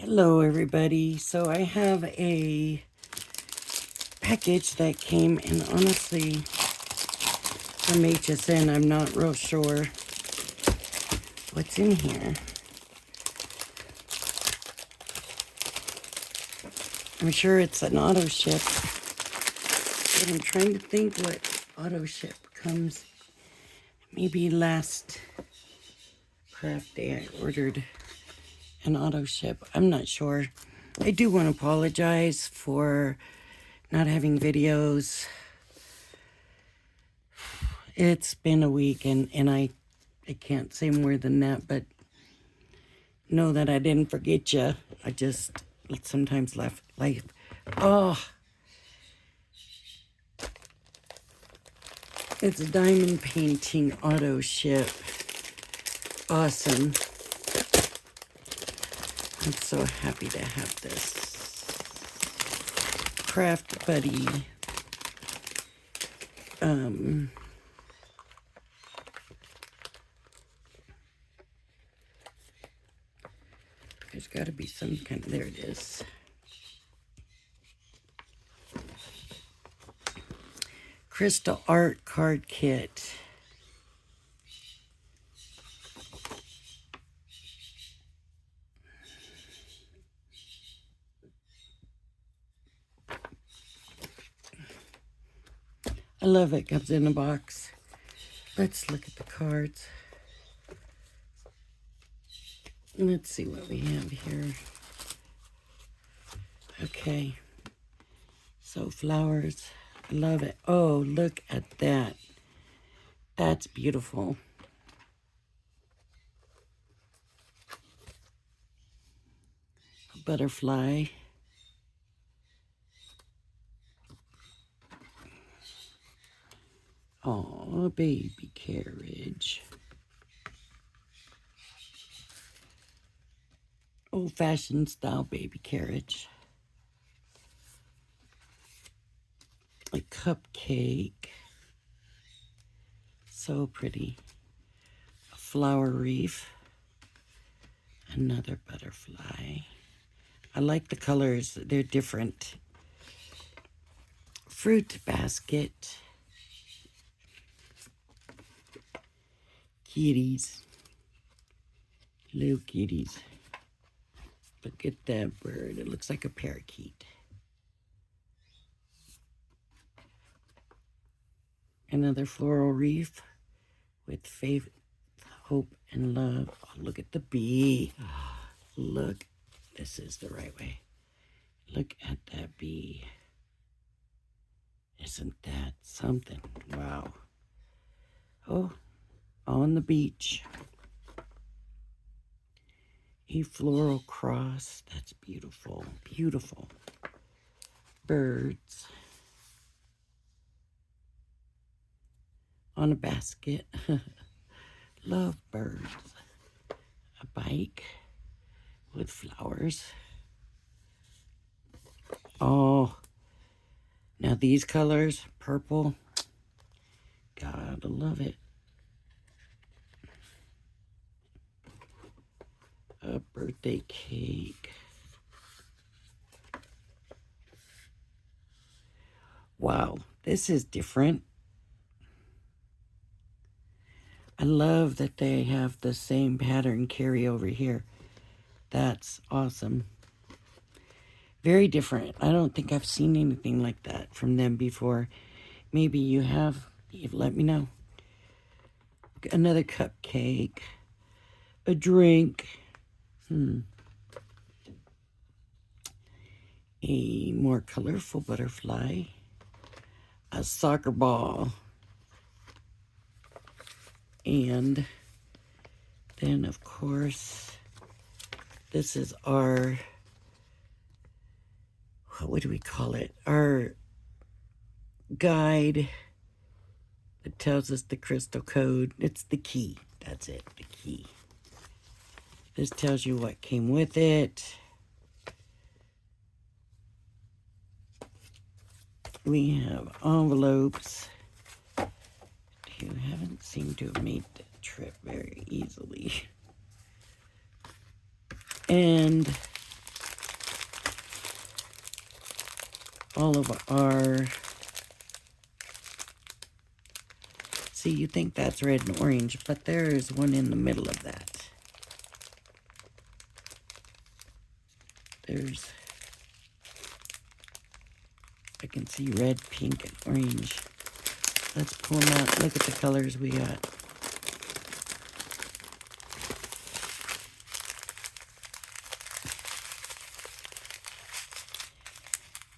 Hello everybody. So I have a package that came, and honestly from HSN I'm not real sure what's in here. I'm sure it's an auto ship, but I'm trying to think what auto ship comes. Maybe last craft day I ordered an auto ship. I'm not sure. I do want to apologize for not having videos. It's been a week, and I can't say more than that, but know that I didn't forget you. I just sometimes left life. Oh, it's a diamond painting auto ship. Awesome. I'm so happy to have this. Craft Buddy. There's got to be some kind of, there it is. Crystal Art Card Kit. I love it. Comes in a box. Let's look at the cards. Let's see what we have here. Okay. So flowers. I love it. Oh, look at that. That's beautiful. Butterfly. Oh, baby carriage. Old-fashioned style baby carriage. A cupcake. So pretty. A flower wreath. Another butterfly. I like the colors. They're different. Fruit basket. Kitties. Little kitties. Look at that bird. It looks like a parakeet. Another floral wreath with faith, hope, and love. Oh, look at the bee. Look. This is the right way. Look at that bee. Isn't that something? Wow. Oh, on the beach. A floral cross. That's beautiful. Beautiful. Birds. On a basket. Love birds. A bike with flowers. Oh, now these colors, purple. Gotta love it. A birthday cake. Wow, this is different. I love that they have the same pattern carry over here. That's awesome. Very different. I don't think I've seen anything like that from them before. Maybe you have. You've let me know. Another cupcake. A drink. A more colorful butterfly. A soccer ball. And then, of course, this is our, what do we call it? Our guide that tells us the crystal code. It's the key. That's it, the key. This tells you what came with it. We have envelopes. You haven't seemed to have made the trip very easily. And all of our... See, you think that's red and orange, but there is one in the middle of that. There's... I can see red, pink, and orange. Let's pull them out. Look at the colors we got.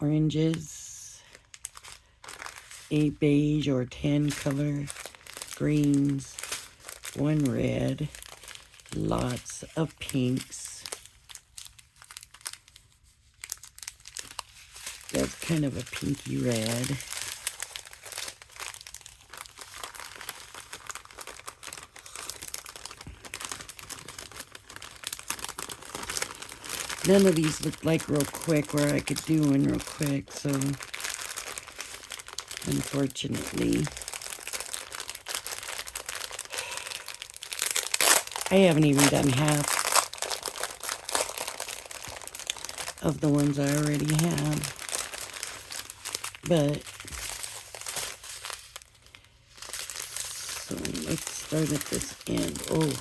Oranges, a beige or tan color, greens, one red, lots of pinks. That's kind of a pinky red. None of these look like real quick, where I could do one real quick, so unfortunately. I haven't even done half of the ones I already have. But, so let's start at this end. Oh,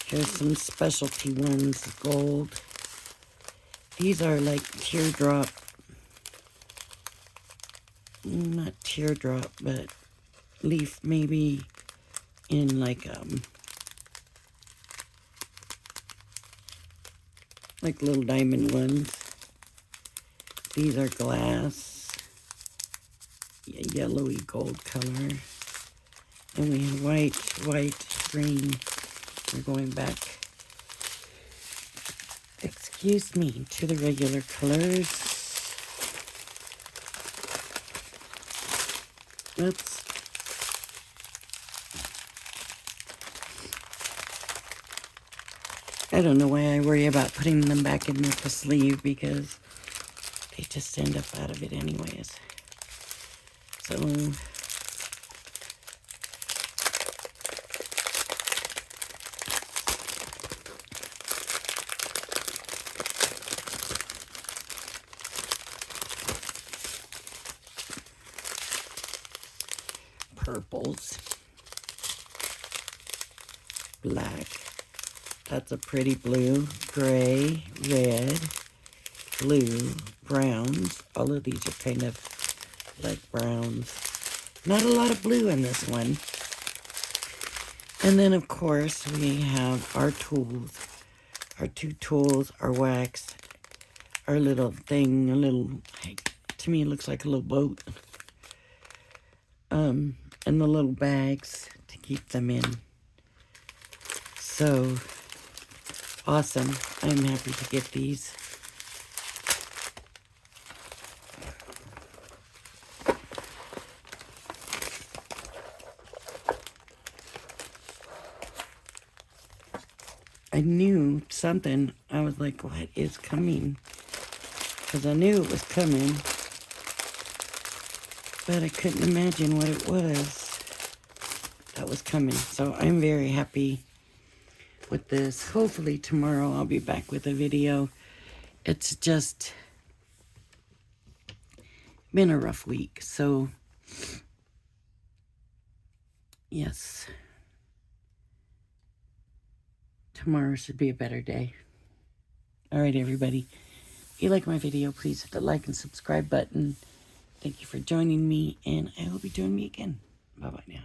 here's some specialty ones, gold. These are like teardrop, not teardrop, but leaf maybe in like little diamond ones. These are glass, yellowy gold color. And we have white, green. We're going back, excuse me, to the regular colors. Oops. I don't know why I worry about putting them back in the sleeve, because they just end up out of it anyways. So, purples, black, that's a pretty blue, gray, red, blue, browns. All of these are kind of like browns. Not a lot of blue in this one. And then of course we have our tools, our two tools, our wax, our little thing, to me it looks like a little boat. And the little bags to keep them in. So awesome. I'm happy to get these. I knew something. I was like, what is coming? Because I knew it was coming. But I couldn't imagine what it was that was coming. So I'm very happy with this. Hopefully tomorrow I'll be back with a video. It's just been a rough week. So, yes. Tomorrow should be a better day. Alright, everybody. If you like my video, please hit the like and subscribe button. Thank you for joining me, and I hope you join me again. Bye-bye now.